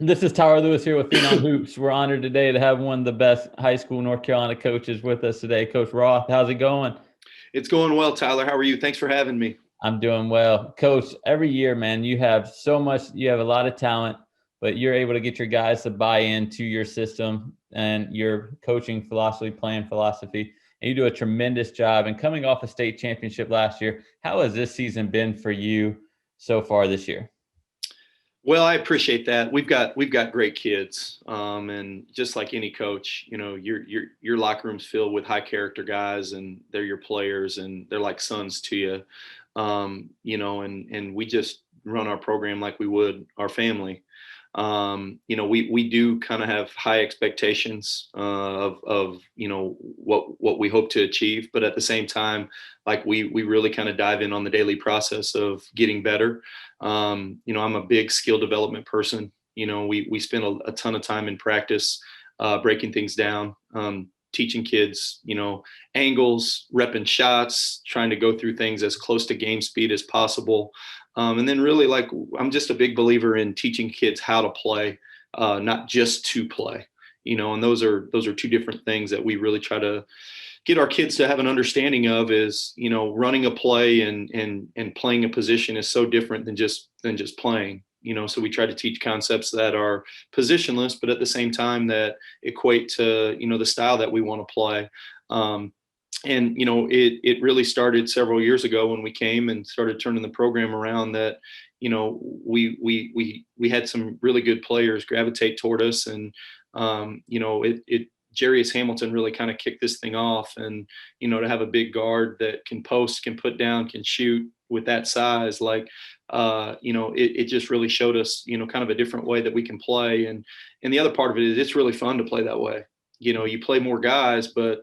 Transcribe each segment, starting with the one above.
This is Tyler Lewis here with Phenom Hoops. We're honored today to have one of the best high school North Carolina coaches with us today, Coach Roth. How's it going? It's going well, Tyler. How are you? Thanks for having me. I'm doing well. Coach, every year, man, you have so much, you have a lot of talent, but you're able to get your guys to buy into your system and your coaching philosophy, playing philosophy, and you do a tremendous job. And coming off a state championship last year, how has this season been for you so far this year? Well, I appreciate that. We've got great kids, and just like any coach, your locker room's filled with high character guys, and they're your players, and they're like sons to you. And we just run our program like we would our family. We do kind of have high expectations of what we hope to achieve, but at the same time, like we really kind of dive in on the daily process of getting better. I'm a big skill development person. We spend a ton of time in practice, breaking things down, teaching kids, angles, repping shots, trying to go through things as close to game speed as possible. And then really, like, I'm just a big believer in teaching kids how to play, not just to play, and those are two different things that we really try to get our kids to have an understanding of. Is, running a play and playing a position is so different than just playing. So we try to teach concepts that are positionless, but at the same time that equate to, the style that we want to play. And it really started several years ago when we came and started turning the program around. That we had some really good players gravitate toward us, and it Jarius Hamilton really kind of kicked this thing off. And to have a big guard that can post, can put down, can shoot with that size, like it just really showed us kind of a different way that we can play. And the other part of it is it's really fun to play that way. You play more guys, but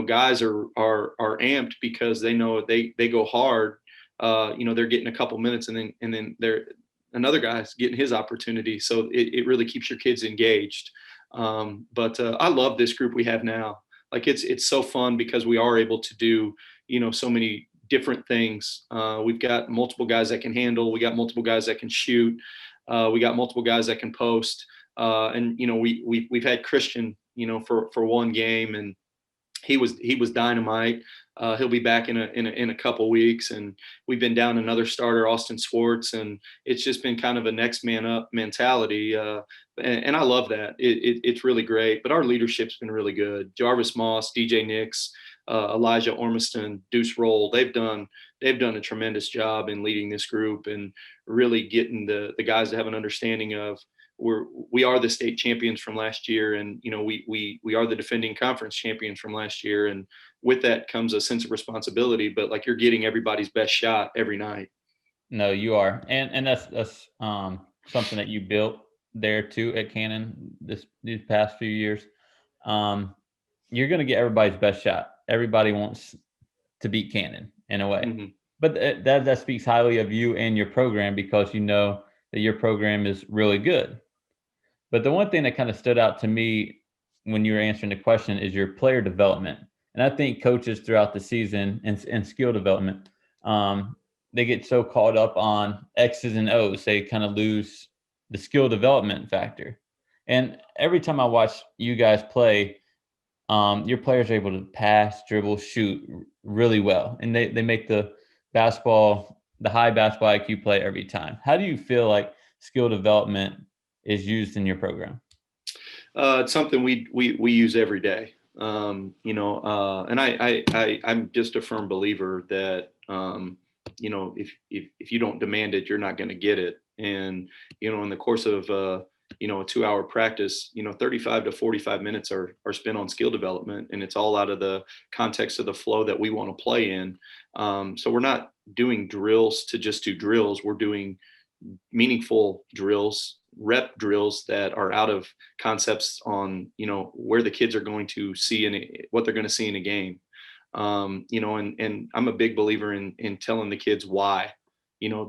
guys are amped because they know they go hard. They're getting a couple minutes, and then they're another guy's getting his opportunity. So it really keeps your kids engaged. But I love this group we have now. Like, it's so fun because we are able to do so many different things. We've got multiple guys that can handle. We got multiple guys that can shoot. We got multiple guys that can post. And we've had Christian for one game, and he was dynamite. He'll be back in a couple weeks, and we've been down another starter, Austin Swartz, and it's just been kind of a next man up mentality. And I love that. It's really great. But our leadership's been really good. Jarvis Moss, DJ Nix, Elijah Ormiston, Deuce Roll. They've done a tremendous job in leading this group and really getting the guys to have an understanding of we are the state champions from last year, and we are the defending conference champions from last year, and with that comes a sense of responsibility. But like, you're getting everybody's best shot every night. No, you are, and that's something that you built there too at Cannon these past few years. You're going to get everybody's best shot. Everybody wants to beat Cannon in a way, but that speaks highly of you and your program, because you know that your program is really good. But the one thing that kind of stood out to me when you were answering the question is your player development. And I think coaches throughout the season and skill development, they get so caught up on X's and O's, they kind of lose the skill development factor. And every time I watch you guys play, your players are able to pass, dribble, shoot really well. And they make the high basketball IQ play every time. How do you feel like skill development is used in your program? It's something we use every day. And I'm just a firm believer that if you don't demand it, you're not going to get it. And in the course of a 2-hour practice, 35 to 45 minutes are spent on skill development, and it's all out of the context of the flow that we want to play in. So we're not doing drills to just do drills. We're doing meaningful drills, rep drills that are out of concepts on where the kids are going to see what they're going to see in a game. And I'm a big believer in telling the kids why.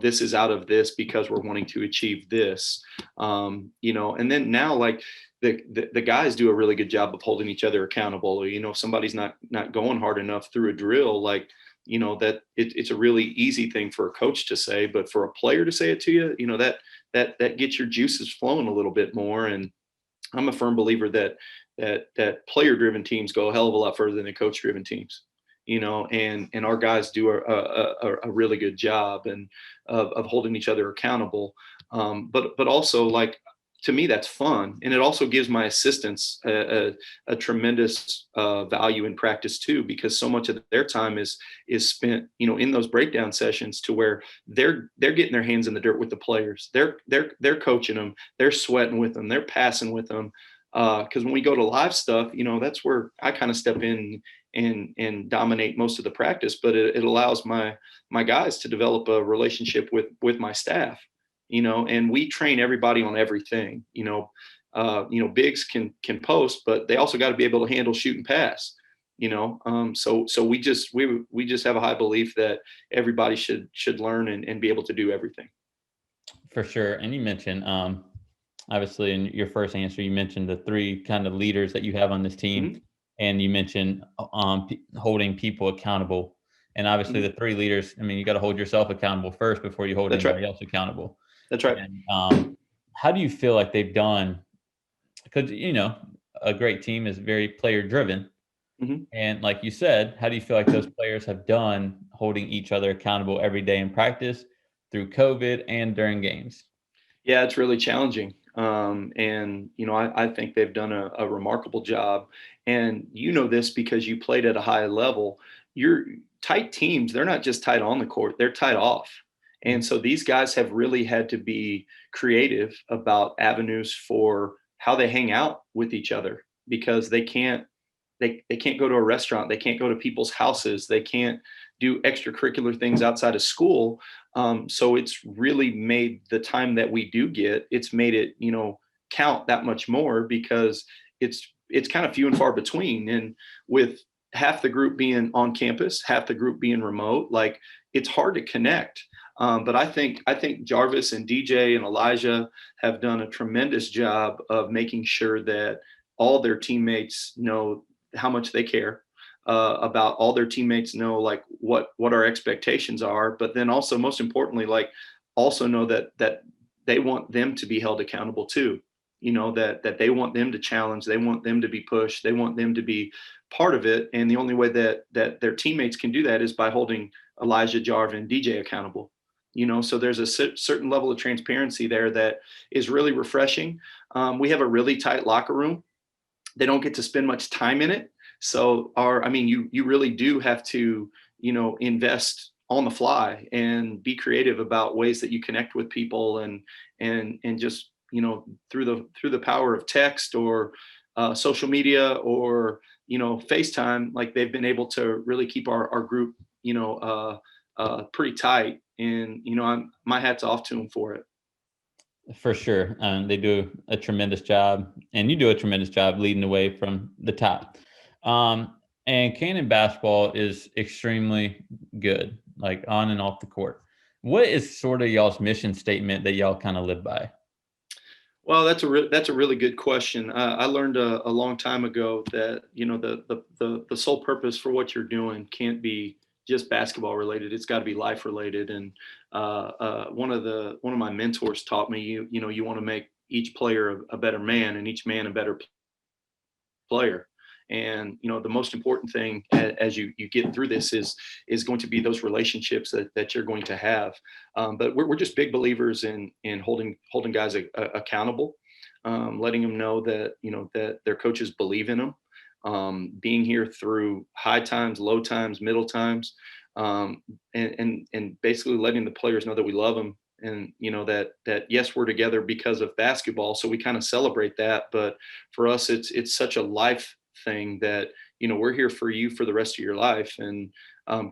This is out of this because we're wanting to achieve this. And then now, like, the guys do a really good job of holding each other accountable. If somebody's not going hard enough through a drill, like, that it's a really easy thing for a coach to say, but for a player to say it to you, that gets your juices flowing a little bit more. And I'm a firm believer that player driven teams go a hell of a lot further than coach driven teams, and our guys do a really good job and of holding each other accountable. But also, like, to me, that's fun. And it also gives my assistants a tremendous value in practice too, because so much of their time is spent, in those breakdown sessions, to where they're getting their hands in the dirt with the players. They're coaching them, they're sweating with them, they're passing with them. Because when we go to live stuff, that's where I kind of step in and dominate most of the practice. But it allows my guys to develop a relationship with my staff, and we train everybody on everything. Bigs can post, but they also got to be able to handle, shoot, and pass. So we just have a high belief that everybody should learn and be able to do everything. For sure. And you mentioned, obviously, in your first answer, you mentioned the three kind of leaders that you have on this team, Mm-hmm. and you mentioned holding people accountable. And obviously, Mm-hmm. the three leaders. I mean, you got to hold yourself accountable first before you hold That's right. anybody else accountable. That's right. And how do you feel like they've done? Because a great team is very player driven. Mm-hmm. And like you said, how do you feel like those players have done holding each other accountable every day in practice, through COVID, and during games? Yeah, it's really challenging. And I think they've done a remarkable job. And this because you played at a high level. Your tight teams, they're not just tight on the court, they're tight off. And so these guys have really had to be creative about avenues for how they hang out with each other, because they can't go to a restaurant, they can't go to people's houses, they can't do extracurricular things outside of school. So it's really made the time that we do get, it's made it, count that much more, because it's kind of few and far between. And with half the group being on campus, half the group being remote, like, it's hard to connect. But I think Jarvis and DJ and Elijah have done a tremendous job of making sure that all their teammates know how much they care about, all their teammates know, like, what our expectations are, but then also, most importantly, like, also know that they want them to be held accountable too. That they want them to challenge, they want them to be pushed, they want them to be part of it. And the only way that their teammates can do that is by holding Elijah, Jarvin, DJ accountable. So there's a certain level of transparency there that is really refreshing. We have a really tight locker room. They don't get to spend much time in it. So you really do have to, invest on the fly and be creative about ways that you connect with people, and just, through the power of text, or social media, or, FaceTime, like, they've been able to really keep our group, pretty tight. And, my hat's off to them for it. For sure. They do a tremendous job, and you do a tremendous job leading the way from the top. Um, and Cannon basketball is extremely good, like on and off the court. What is sort of y'all's mission statement that y'all kind of live by? Well, that's a really good question. I learned a long time ago that, the sole purpose for what you're doing can't be just basketball related. It's got to be life related. And one of my mentors taught me, you want to make each player a better man, and each man a better player. And the most important thing, as you get through this, is going to be those relationships that you're going to have. But we're just big believers in holding guys accountable, letting them know that that their coaches believe in them, being here through high times, low times, middle times, and basically letting the players know that we love them. And that yes, we're together because of basketball, so we kind of celebrate that. But for us, it's such a life thing that we're here for you for the rest of your life, and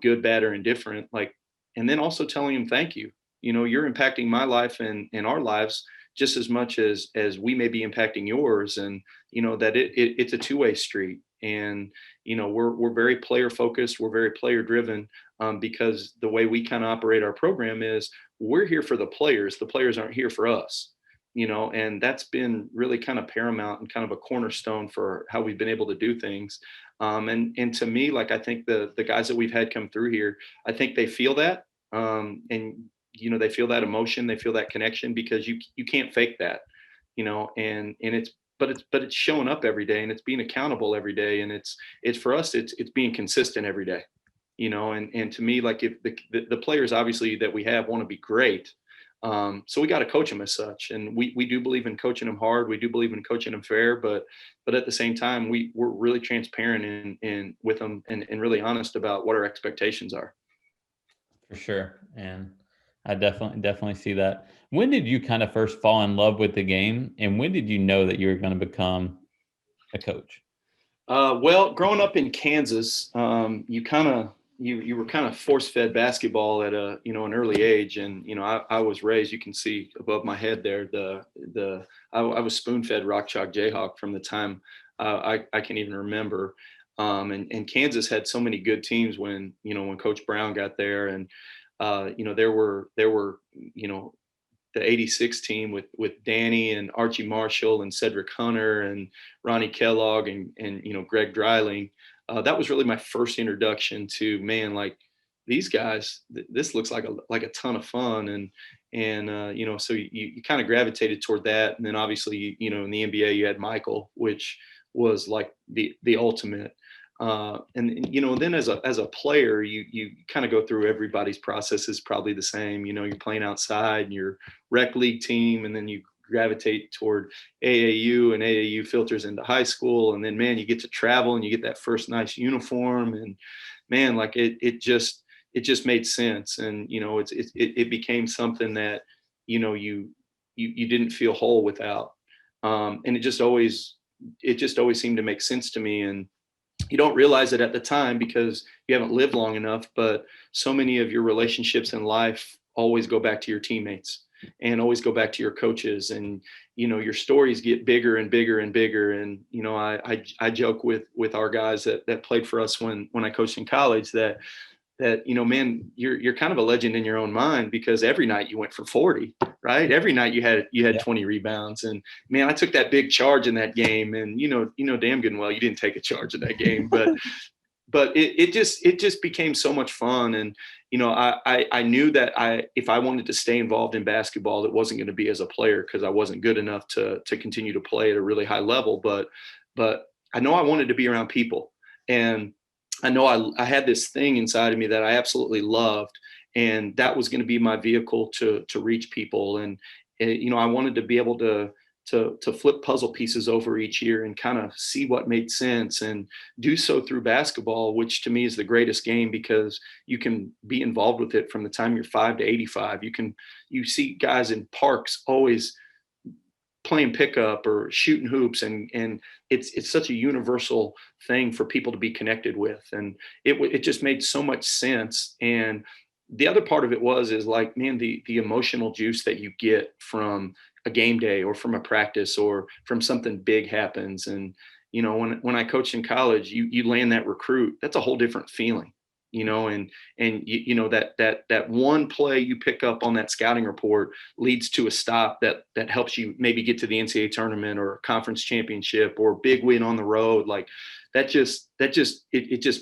good, bad, or indifferent. Like, and then also telling them thank you. You're impacting my life and our lives just as much as we may be impacting yours, and that it's a two-way street. And we're very player focused, we're very player driven, because the way we kind of operate our program is we're here for the players aren't here for us. and that's been really kind of paramount and kind of a cornerstone for how we've been able to do things. And to me, like, I think the guys that we've had come through here, I think they feel that, and they feel that emotion, they feel that connection, because you can't fake that, and it's showing up every day, and it's being accountable every day, and it's for us, it's being consistent every day, and to me, like, if the players obviously that we have want to be great, so we got to coach them as such, and we do believe in coaching them hard. We do believe in coaching them fair, but at the same time, we're really transparent in with them, and really honest about what our expectations are. For sure. And I definitely see that. When did you kind of first fall in love with the game, and when did you know that you were going to become a coach? Well, growing up in Kansas, you were kind of force fed basketball at an early age, and I was raised. You can see above my head there I was spoon fed Rock Chalk Jayhawk from the time I can even remember. And Kansas had so many good teams when Coach Brown got there, and there were the '86 team with Danny and Archie Marshall and Cedric Hunter and Ronnie Kellogg and Greg Dreiling. That was really my first introduction to, man, like, these guys. This looks like a ton of fun, and so you kind of gravitated toward that. And then obviously, in the NBA you had Michael, which was like the ultimate. And then as a player, you kind of go through everybody's processes probably the same. You're playing outside and you're rec league team, and then you gravitate toward AAU, and AAU filters into high school, and then, man, you get to travel and you get that first nice uniform, and, man, like, it just made sense. And it became something that you didn't feel whole without. And it just always seemed to make sense to me. And you don't realize it at the time because you haven't lived long enough, but so many of your relationships in life always go back to your teammates and always go back to your coaches. And your stories get bigger and bigger and bigger. And I joke with our guys that played for us when I coached in college, that man, you're kind of a legend in your own mind, because every night you went for 40, right? Every night you had Yeah. 20 rebounds. And, man, I took that big charge in that game, and damn good and well you didn't take a charge in that game, but it just became so much fun. And I knew that if I wanted to stay involved in basketball, it wasn't going to be as a player, because I wasn't good enough to continue to play at a really high level, but I know I wanted to be around people. And I know I had this thing inside of me that I absolutely loved, and that was going to be my vehicle to reach people. And I wanted to be able to flip puzzle pieces over each year and kind of see what made sense, and do so through basketball, which to me is the greatest game, because you can be involved with it from the time you're 5 to 85. You see guys in parks always playing pickup or shooting hoops, and it's such a universal thing for people to be connected with. And it just made so much sense. And the other part of it is like, man, the emotional juice that you get from a game day, or from a practice, or from something big happens. And when I coached in college, you land that recruit, that's a whole different feeling. That one play you pick up on that scouting report leads to a stop that helps you maybe get to the NCAA tournament or conference championship or big win on the road. Like, that just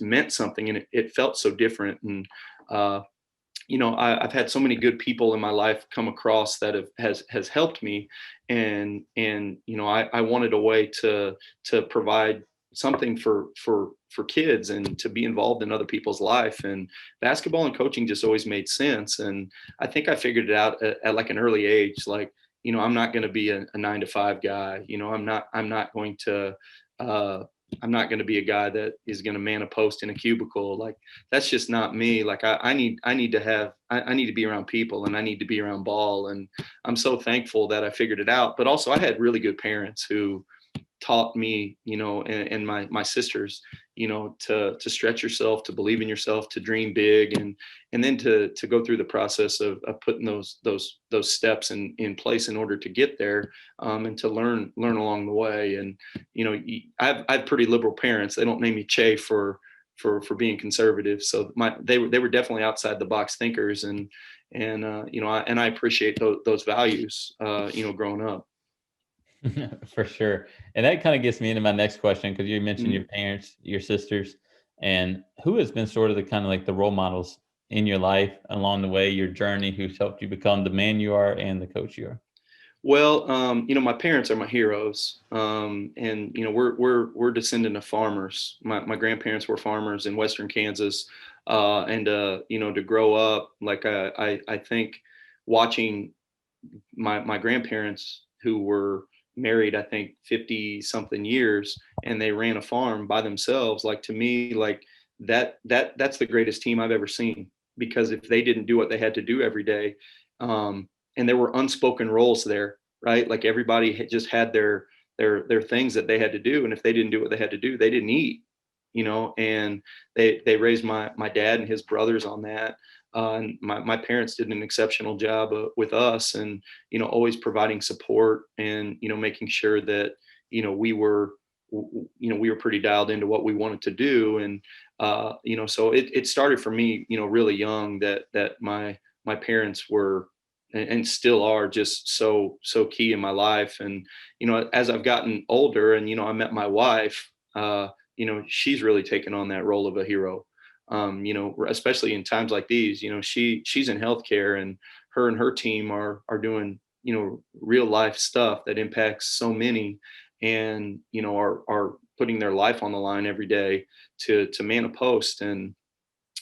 meant something, and it felt so different. And I've had so many good people in my life come across that has helped me. And I wanted a way to provide something for kids, and to be involved in other people's life. And basketball and coaching just always made sense. And I think I figured it out at like an early age. Like, I'm not going to be a 9 to 5 guy. Uh, I'm not going to be a guy that is going to man a post in a cubicle. Like, that's just not me. Like, I need to be around people, and I need to be around ball. And I'm so thankful that I figured it out. But also, I had really good parents who taught me, and my sisters, to stretch yourself, to believe in yourself, to dream big, and then to go through the process of putting those steps in place in order to get there, and to learn along the way. And I have pretty liberal parents. They don't name me Che for being conservative. So they were definitely outside the box thinkers. I appreciate those values, growing up. For sure. And that kind of gets me into my next question, because you mentioned Mm. your parents, your sisters, and who has been sort of the kind of like the role models in your life along the way, your journey, who's helped you become the man you are and the coach you are? Well, my parents are my heroes, and we're descendant of farmers. My grandparents were farmers in Western Kansas, and to grow up like I think watching my grandparents, who were married, I think 50 something years, and they ran a farm by themselves. Like, to me, like that's the greatest team I've ever seen, because if they didn't do what they had to do every day, and there were unspoken roles there, right? Like, everybody had just had their things that they had to do, and if they didn't do what they had to do, they didn't eat, and they raised my dad and his brothers on that. And my parents did an exceptional job with us, and always providing support, and making sure that we were we were pretty dialed into what we wanted to do. And so it started for me really young, that my parents were, and still are, just so key in my life. And as I've gotten older, and I met my wife, she's really taken on that role of a hero. Especially in times like these, she's in healthcare, and her team are doing, real life stuff that impacts so many, and, are putting their life on the line every day to man a post, and,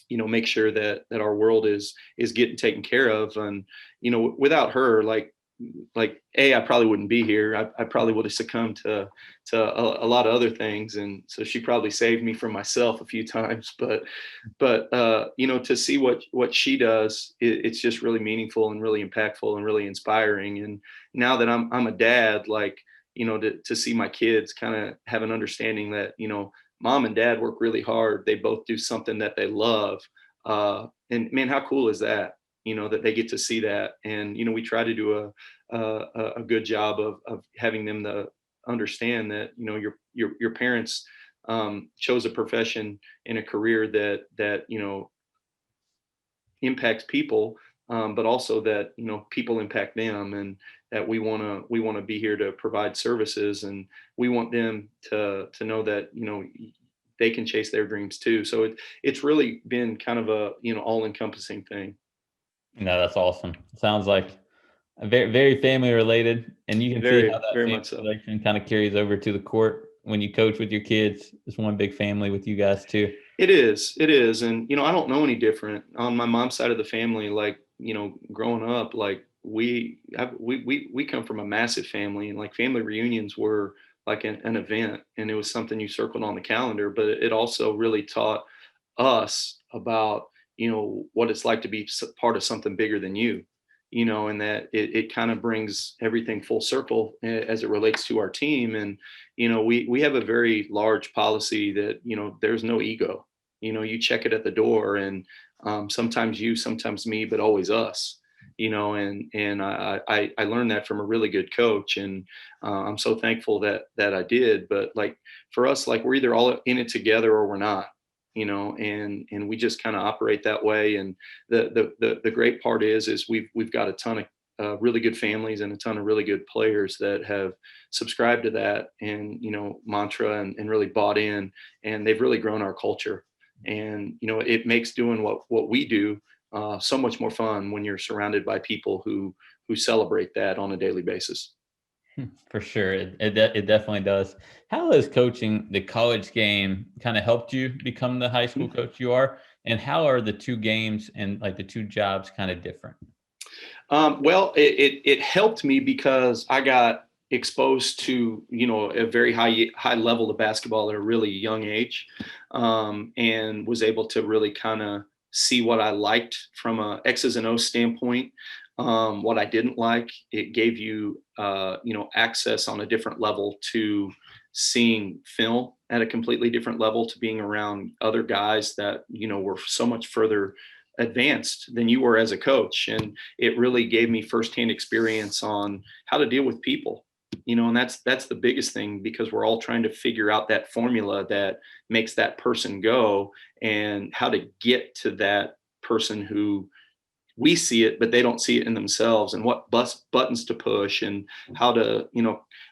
make sure that our world is getting taken care of. And, without her, I probably wouldn't be here. I probably would have succumbed to a lot of other things, and so she probably saved me from myself a few times. But to see what she does, it's just really meaningful and really impactful and really inspiring. And now that I'm a dad, to see my kids kind of have an understanding that mom and dad work really hard. They both do something that they love, and man, how cool is that? That they get to see that. And we try to do a good job of having them to understand that your parents chose a profession and a career that impacts people, but also that people impact them, and that we want to be here to provide services, and we want them to know that they can chase their dreams too. So it's really been kind of a all encompassing thing. No, that's awesome. Sounds like a very, very family related, and you can see how Very, that very family much so. relation kind of carries over to the court when you coach with your kids. It's one big family with you guys too. It is. And, I don't know any different on my mom's side of the family. Like, growing up, like we come from a massive family, and like family reunions were like an event, and it was something you circled on the calendar. But it also really taught us about, what it's like to be part of something bigger than you, and that it kind of brings everything full circle, as it relates to our team. And, we have a very large policy that, there's no ego. You check it at the door, and sometimes you, sometimes me, but always us. And I learned that from a really good coach, and I'm so thankful that I did. But like, for us, like, we're either all in it together or we're not. And we just kind of operate that way. And the great part is we've got a ton of really good families, and a ton of really good players that have subscribed to that, and mantra, and really bought in, and they've really grown our culture. And it makes doing what we do so much more fun when you're surrounded by people who celebrate that on a daily basis. For sure, it definitely does. How has coaching the college game kind of helped you become the high school coach you are, and how are the two games and like the two jobs kind of different? Well, it helped me because I got exposed to a very high level of basketball at a really young age, and was able to really kind of see what I liked from a X's and O's standpoint. What I didn't like, it gave you access on a different level to seeing film at a completely different level, to being around other guys that were so much further advanced than you were as a coach. And it really gave me firsthand experience on how to deal with people. And that's the biggest thing, because we're all trying to figure out that formula that makes that person go, and how to get to that person who we see it, but they don't see it in themselves, and what buttons to push and how to,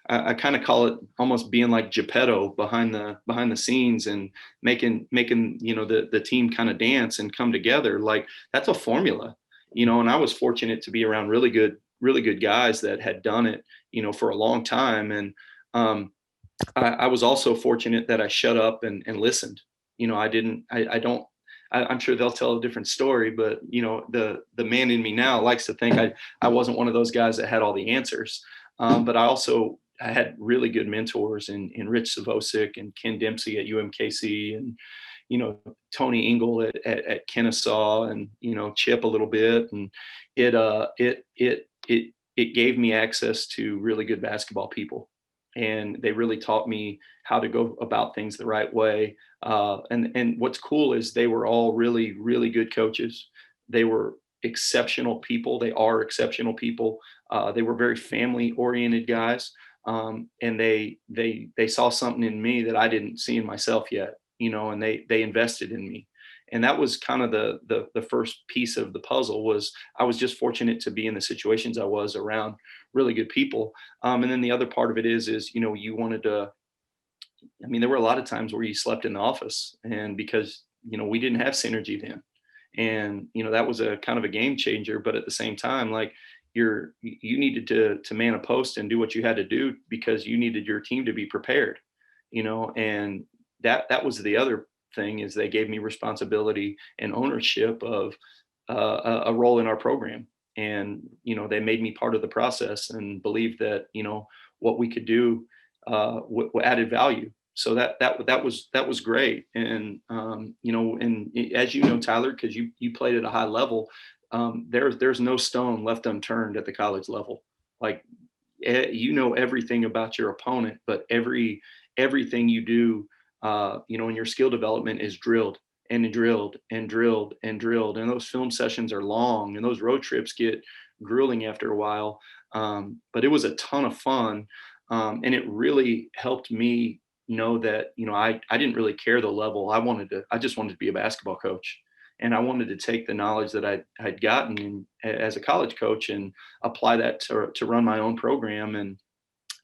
I kind of call it almost being like Geppetto behind the scenes and making, the team kind of dance and come together. Like, that's a formula, and I was fortunate to be around really good guys that had done it, for a long time. And, I was also fortunate that I shut up and listened. I didn't, I don't, I'm sure they'll tell a different story, but the man in me now likes to think I wasn't one of those guys that had all the answers. But I had really good mentors in Rich Savosic and Ken Dempsey at UMKC, and Tony Engel at Kennesaw, and Chip a little bit, and it gave me access to really good basketball people, and they really taught me how to go about things the right way. And what's cool is they were all really, really good coaches. They were exceptional people. They are exceptional people. They were very family oriented guys. And they saw something in me that I didn't see in myself yet, and they invested in me. And that was kind of the first piece of the puzzle. Was I was just fortunate to be in the situations I was around really good people. And then the other part of it is you wanted to, I mean, there were a lot of times where you slept in the office, and because, we didn't have synergy then. And, that was a kind of a game changer, but at the same time, like, you needed to man a post and do what you had to do because you needed your team to be prepared, and that was the other thing, is they gave me responsibility and ownership of a role in our program. And, they made me part of the process and believed that, what we could do added value. So that was great. And and as you know, Tyler, because you played at a high level, there's no stone left unturned at the college level. Like, everything about your opponent, but everything you do, in your skill development is drilled and drilled and drilled and drilled. And those film sessions are long, and those road trips get grueling after a while. But it was a ton of fun. And it really helped me know that, I didn't really care the level. I just wanted to be a basketball coach. And I wanted to take the knowledge that I'd gotten as a college coach and apply that to run my own program. And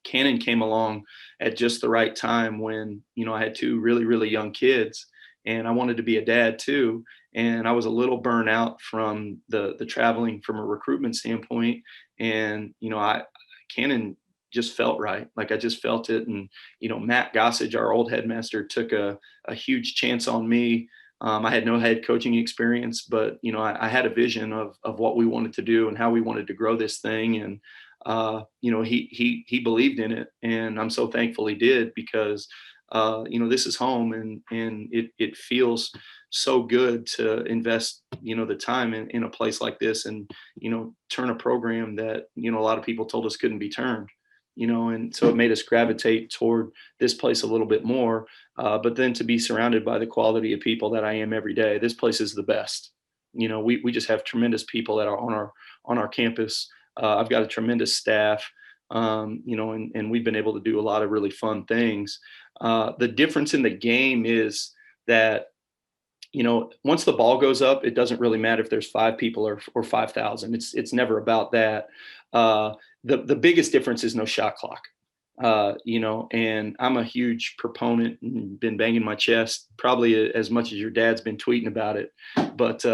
Canon came along at just the right time when, I had two really, really young kids, and I wanted to be a dad too. And I was a little burnt out from the traveling from a recruitment standpoint. And, Canon just felt right. Like, I just felt it. And, Matt Gossage, our old headmaster, took a huge chance on me. I had no head coaching experience, but, I had a vision of what we wanted to do and how we wanted to grow this thing. And, he believed in it, and I'm so thankful he did, because, this is home, and it feels so good to invest, the time in a place like this, and, turn a program that, a lot of people told us couldn't be turned. And so it made us gravitate toward this place a little bit more. But then to be surrounded by the quality of people that I am every day, this place is the best. We just have tremendous people that are on our campus. I've got a tremendous staff, and we've been able to do a lot of really fun things. The difference in the game is that, once the ball goes up, it doesn't really matter if there's 5 people or 5,000. It's never about that. The biggest difference is no shot clock. And I'm a huge proponent and been banging my chest probably as much as your dad's been tweeting about it. But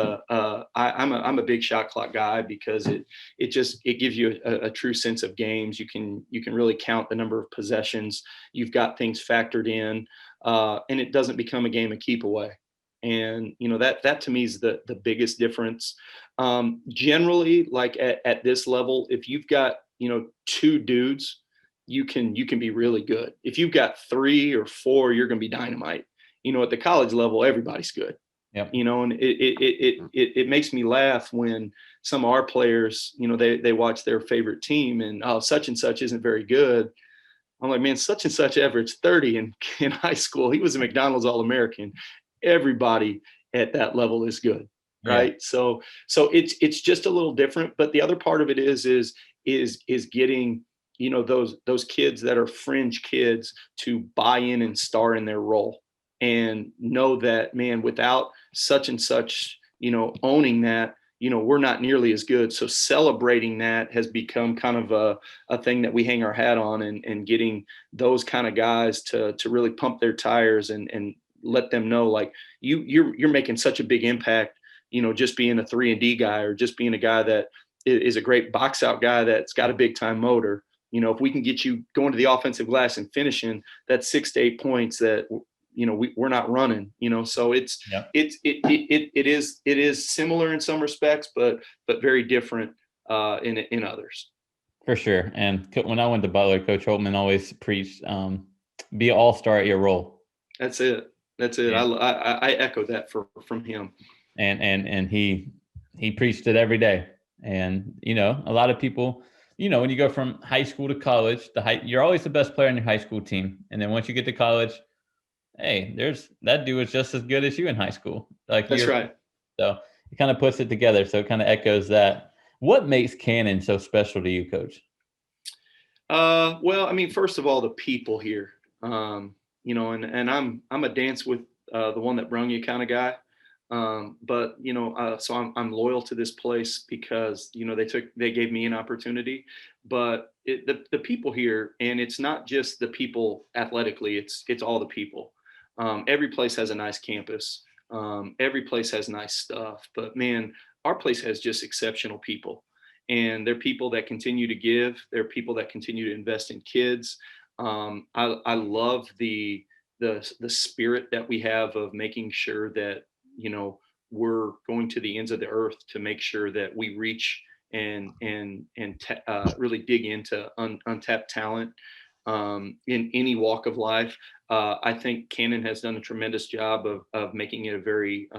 I'm a big shot clock guy, because it gives you a true sense of games. You can really count the number of possessions. You've got things factored in, and it doesn't become a game of keep away. And that to me is the biggest difference. Generally, like at this level, if you've got 2 dudes, you can be really good. If you've got 3 or 4, you're going to be dynamite. At the college level, everybody's good. Yep. And it makes me laugh when some of our players, they watch their favorite team, and, oh, such and such isn't very good. I'm like, man, such and such averaged 30 in high school. He was a McDonald's All-American. Everybody at that level is good, right? Yeah. So it's just a little different. But the other part of it is getting those kids that are fringe kids to buy in and star in their role, and know that, man, without such and such owning that, we're not nearly as good. So celebrating that has become kind of a thing that we hang our hat on, and getting those kind of guys to really pump their tires, and let them know, like, you're making such a big impact, just being a 3-and-D guy, or just being a guy that is a great box out guy that's got a big time motor. If we can get you going to the offensive glass and finishing, that's 6 to 8 points that we're not running. So Yeah, it is similar in some respects, but very different in others. for sure. And when I went to Butler, Coach Holtman always preached, be an all-star at your role. That's it. That's it. And I echo that from him. and he preached it every day. And a lot of people, when you go from high school to college, you're always the best player on your high school team, and then once you get to college, hey, there's that dude was just as good as you in high school. Like That's right. so it kind of puts it together. So it kind of echoes that. What makes Cannon so special to you, Coach? Well, I mean, first of all, the people here, and I'm a dance with the one that brung you kind of guy. But so I'm loyal to this place because they gave me an opportunity. But the people here, and it's not just the people athletically, it's all the people. Every place has a nice campus. Every place has nice stuff, but man, our place has just exceptional people, and they're people that continue to give. They're people that continue to invest in kids. I love the spirit that we have of making sure that we're going to the ends of the earth to make sure that we reach and really dig into untapped talent in any walk of life. I think Cannon has done a tremendous job of making it a very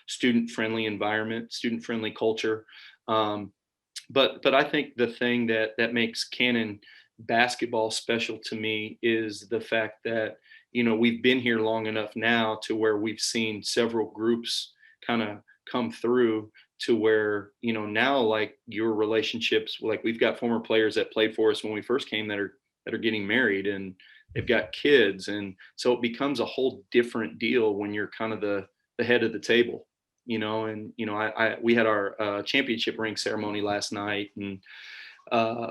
student-friendly environment, student-friendly culture. But I think the thing that makes Cannon basketball special to me is the fact that we've been here long enough now to where we've seen several groups kind of come through to where now, like, your relationships, like, we've got former players that played for us when we first came that are getting married, and they've got kids, and so it becomes a whole different deal when you're kind of the head of the table. And we had our championship ring ceremony last night, and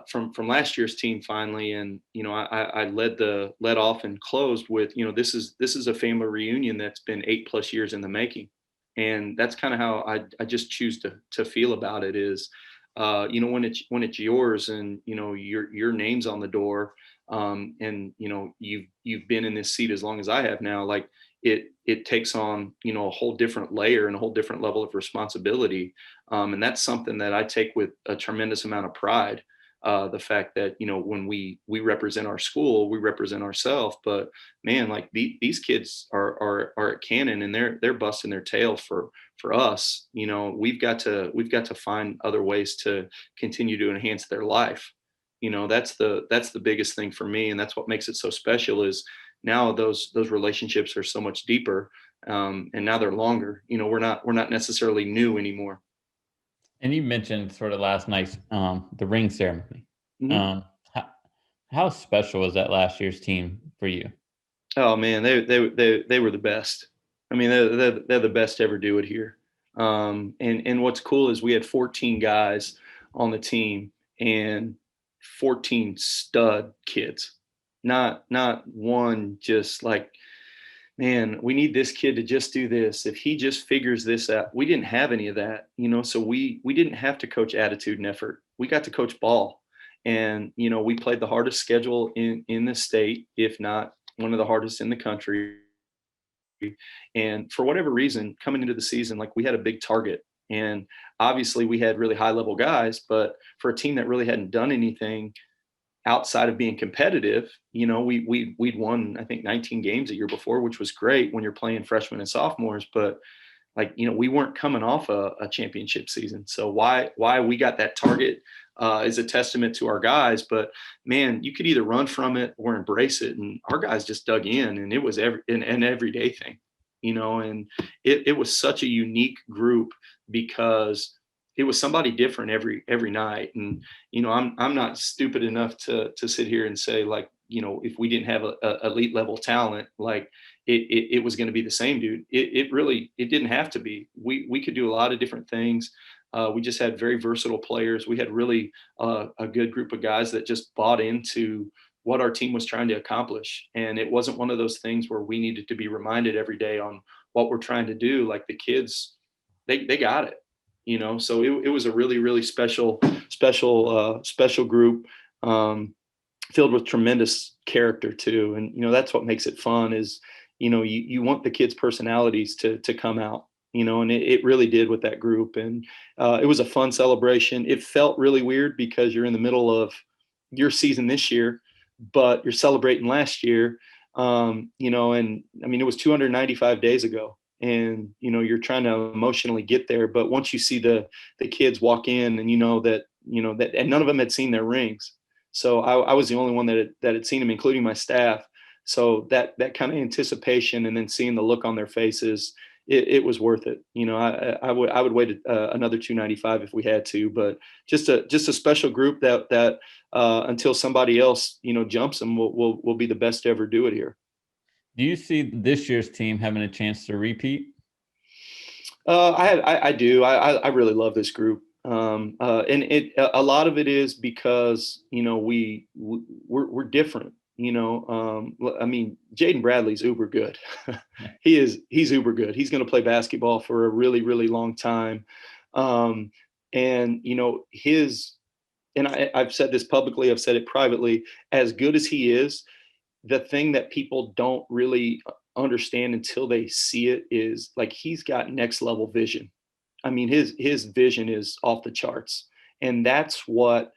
from last year's team finally, and I led off and closed with this is a family reunion that's been 8+ years in the making, and that's kind of how I just choose to feel about it is when it's yours, and your name's on the door, and you've been in this seat as long as I have now, like, it takes on a whole different layer and a whole different level of responsibility, and that's something that I take with a tremendous amount of pride. The fact that when we represent our school, we represent ourselves, but man, like, these kids are at Cannon, and they're busting their tail for us. We've got to find other ways to continue to enhance their life. That's the biggest thing for me, and that's what makes it so special. Is now those relationships are so much deeper, and now they're longer. We're not necessarily new anymore. And you mentioned sort of last night's the ring ceremony. Mhm. How special was that last year's team for you? Oh man, they were the best. I mean, they're the best to ever do it here. And what's cool is we had 14 guys on the team, and 14 stud kids. Not one just like, man, we need this kid to just do this. If he just figures this out, we didn't have any of that, so we didn't have to coach attitude and effort. We got to coach ball. And, we played the hardest schedule in the state, if not one of the hardest in the country. And for whatever reason, coming into the season, like, we had a big target. And obviously we had really high level guys, but for a team that really hadn't done anything outside of being competitive, we'd won, I think, 19 games a year before, which was great when you're playing freshmen and sophomores. But, like, we weren't coming off a championship season. So why we got that target is a testament to our guys. But man, you could either run from it or embrace it. And our guys just dug in, and it was an everyday thing, and it was such a unique group because it was somebody different every night. And I'm not stupid enough to sit here and say, like, if we didn't have a elite level talent, like, it was going to be the same, dude. It really, it didn't have to be. We could do a lot of different things. We just had very versatile players. We had really a good group of guys that just bought into what our team was trying to accomplish. And it wasn't one of those things where we needed to be reminded every day on what we're trying to do. Like the kids, they got it, so it was a really, really special group. Filled with tremendous character too. And, that's what makes it fun is, you want the kids' personalities to come out, and it really did with that group. And it was a fun celebration. It felt really weird because you're in the middle of your season this year, but you're celebrating last year. And I mean, it was 295 days ago, and, you're trying to emotionally get there. But once you see the kids walk in and that, and none of them had seen their rings. So I was the only one that had seen them, including my staff. So that kind of anticipation and then seeing the look on their faces, it was worth it. I would wait another 295 if we had to, but just a special group that until somebody else jumps them, will be the best to ever do it here. Do you see this year's team having a chance to repeat? I do. I really love this group. And a lot of it is because we're different. I mean, Jaden Bradley's uber good. He's uber good. He's going to play basketball for a really, really long time. And I've said this publicly, I've said it privately. As good as he is, the thing that people don't really understand until they see it is like he's got next level vision. I mean, his vision is off the charts, and that's what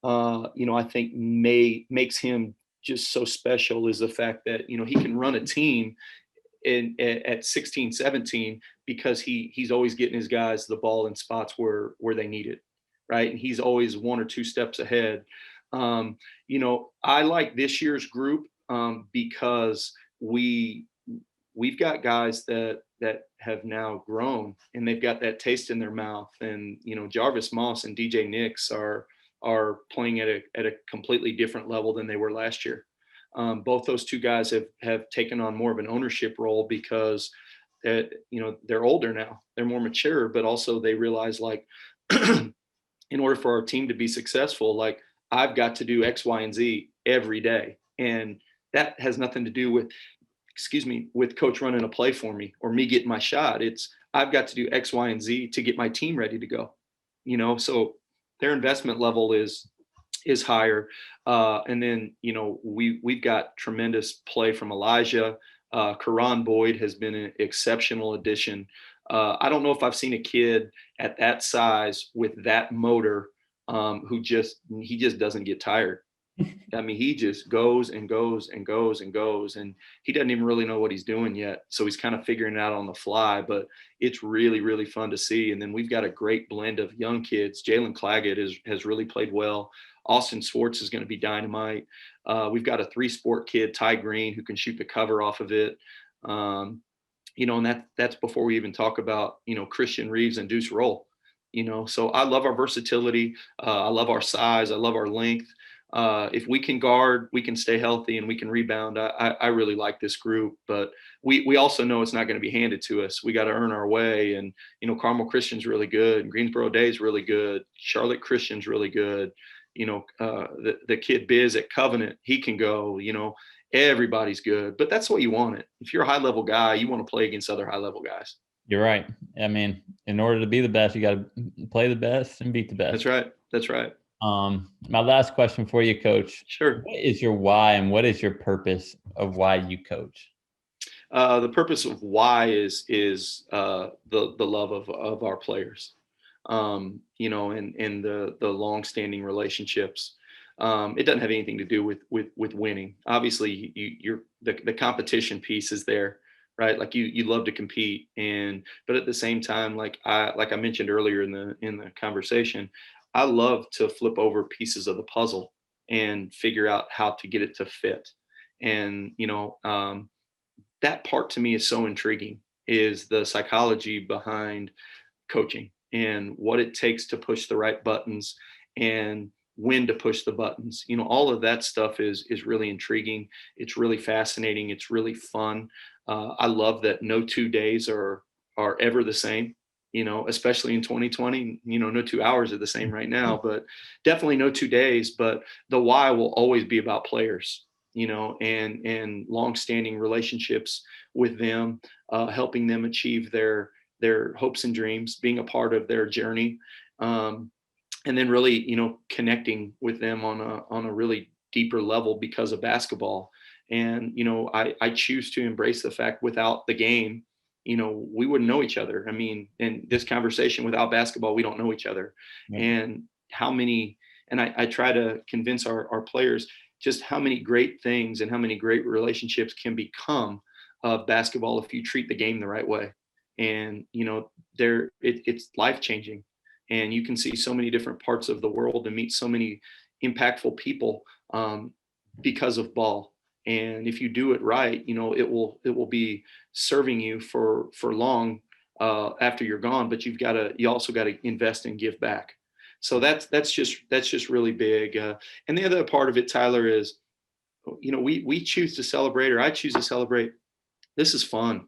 I think makes him just so special is the fact that he can run a team at 16, 17 because he's always getting his guys the ball in spots where they need it, right? And he's always one or two steps ahead. I like this year's group because we've got guys that have now grown and they've got that taste in their mouth. And Jarvis Moss and DJ Nix are playing at a completely different level than they were last year. Both those two guys have taken on more of an ownership role because they're older now, they're more mature, but also they realize like in order for our team to be successful, like I've got to do X, Y, and Z every day. And that has nothing to do with coach running a play for me or me getting my shot. It's I've got to do X, Y, and Z to get my team ready to go. So their investment level is higher. And then we've got tremendous play from Elijah. Karan Boyd has been an exceptional addition. I don't know if I've seen a kid at that size with that motor who just doesn't get tired. I mean, he just goes and goes and goes and goes, and he doesn't even really know what he's doing yet. So he's kind of figuring it out on the fly, but it's really, really fun to see. And then we've got a great blend of young kids. Jalen Claggett has really played well. Austin Swartz is going to be dynamite. We've got a 3-sport kid, Ty Green, who can shoot the cover off of it. And that's before we even talk about, Christian Reeves and Deuce Roll. So I love our versatility. I love our size. I love our length. If we can guard, we can stay healthy, and we can rebound. I really like this group, but we also know it's not going to be handed to us. We got to earn our way. And, Carmel Christian's really good. Greensboro Day's really good. Charlotte Christian's really good. The kid Biz at Covenant, he can go, everybody's good, but that's what you want it. If you're a high level guy, you want to play against other high level guys. You're right. I mean, in order to be the best, you got to play the best and beat the best. That's right. My last question for you, Coach. Sure. What is your why and what is your purpose of why you coach? The purpose of why is the love of our players, and the long-standing relationships. It doesn't have anything to do with winning. Obviously, the competition piece is there, right? Like you love to compete, but at the same time, like I mentioned earlier in the conversation, I love to flip over pieces of the puzzle and figure out how to get it to fit. And that part to me is so intriguing, is the psychology behind coaching and what it takes to push the right buttons and when to push the buttons. All of that stuff is really intriguing. It's really fascinating. It's really fun. I love that no 2 days are ever the same. especially in 2020. No 2 hours are the same right now, but definitely no 2 days. But the why will always be about players, and long-standing relationships with them, helping them achieve their hopes and dreams, being a part of their journey, and then really, connecting with them on a really deeper level because of basketball. And I choose to embrace the fact without the game, we wouldn't know each other. I mean, in this conversation, without basketball, we don't know each other. Yeah. And how many, and I try to convince our players just how many great things and how many great relationships can become of basketball if you treat the game the right way. And it's life changing, and you can see so many different parts of the world and meet so many impactful people, because of ball. And if you do it right, it will be serving you for long, after you're gone. But you also got to invest and give back. So that's just really big. And the other part of it, Tyler, is we choose to celebrate, or I choose to celebrate. This is fun.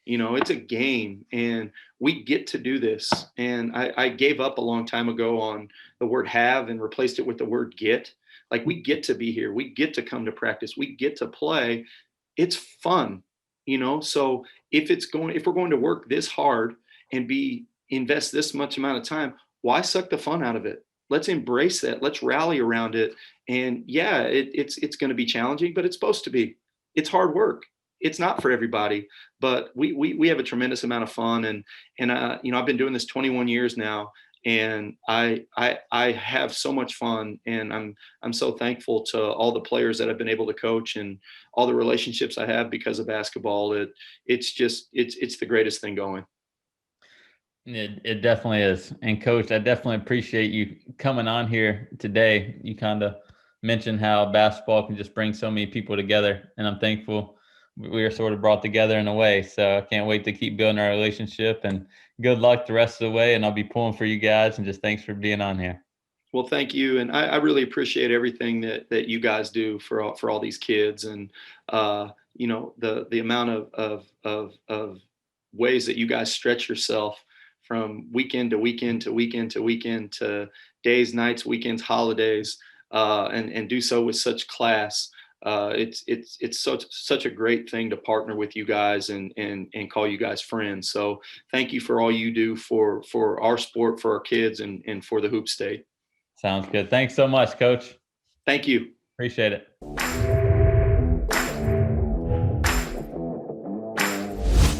It's a game, and we get to do this. And I gave up a long time ago on the word have and replaced it with the word get. Like, we get to be here. We get to come to practice. We get to play. It's fun, So if we're going to work this hard and invest this much amount of time, why suck the fun out of it? Let's embrace that. Let's rally around it. And yeah, it's going to be challenging, but it's supposed to be. It's hard work. It's not for everybody, but we have a tremendous amount of fun. And I've been doing this 21 years now, and I have so much fun. And I'm so thankful to all the players that I've been able to coach, and all the relationships I have because of basketball. It's the greatest thing going. It definitely is. And Coach, I definitely appreciate you coming on here today. You kind of mentioned how basketball can just bring so many people together, and I'm thankful we are sort of brought together in a way. So I can't wait to keep building our relationship, and good luck the rest of the way. And I'll be pulling for you guys, and just thanks for being on here. Well, thank you, and I really appreciate everything that you guys do for all these kids. And the amount of ways that you guys stretch yourself from weekend to weekend to weekend to weekend, to days, nights, weekends, holidays, and do so with such class. It's such a great thing to partner with you guys, and call you guys friends. So thank you for all you do for our sport, for our kids, and for the Hoop State. Sounds good. Thanks so much, Coach. Thank you. Appreciate it.